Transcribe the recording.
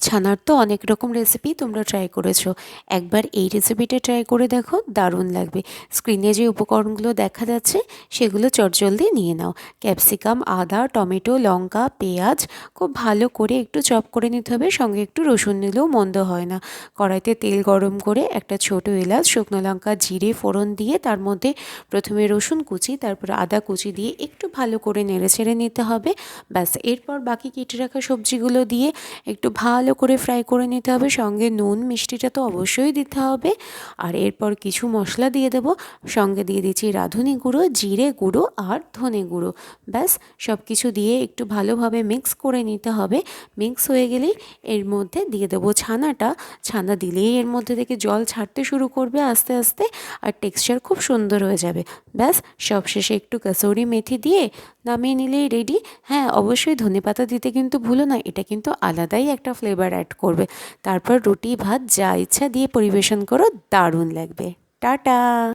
ছানার তো অনেক রকম রেসিপি তোমরা ট্রাই করেছো, একবার এই রেসিপিটা ট্রাই করে দেখো, দারুণ লাগবে। স্ক্রিনে যে উপকরণগুলো দেখা যাচ্ছে সেগুলো চটজলদি নিয়ে নাও। ক্যাপসিকাম, আদা, টমেটো, লঙ্কা, পেঁয়াজ খুব ভালো করে একটু চপ করে নিতে হবে, সঙ্গে একটু রসুন নিলেও মন্দ হয় না। কড়াইতে তেল গরম করে একটা ছোট এলাচ, শুকনো লঙ্কা, জিরে ফোড়ন দিয়ে তার মধ্যে প্রথমে রসুন কুচি, তারপর আদা কুচি দিয়ে একটু ভালো করে নেড়ে ছেড়ে নিতে হবে। ব্যাস, এরপর বাকি কেটে রাখা সবজিগুলো দিয়ে একটু ভালো করে ফ্রাই করে নিতে হবে, সঙ্গে নুন মিষ্টিটা তো অবশ্যই দিতে হবে। আর এরপর কিছু মশলা দিয়ে দেবো, সঙ্গে দিয়ে দিচ্ছি রাঁধুনি গুঁড়ো, জিরে গুঁড়ো আর ধনে গুঁড়ো। ব্যাস, সব কিছু দিয়ে একটু ভালোভাবে মিক্স করে নিতে হবে। মিক্স হয়ে গেলেই এর মধ্যে দিয়ে দেবো ছানাটা। ছানা দিলেই এর মধ্যে থেকে জল ছাড়তে শুরু করবে আস্তে আস্তে, আর টেক্সচার খুব সুন্দর হয়ে যাবে। ব্যাস, সবশেষে একটু কাসুরি মেথি দিয়ে নামিয়ে নিলেই রেডি। হ্যাঁ, অবশ্যই ধনেপাতা দিতে কিন্তু ভুলো না, এটা কিন্তু আলাদাই একটা ফ্লেভার অ্যাড করবে। তারপর রুটি ভাত যা ইচ্ছা দিয়ে পরিবেশন করো, দারুণ লাগবে। টাটা।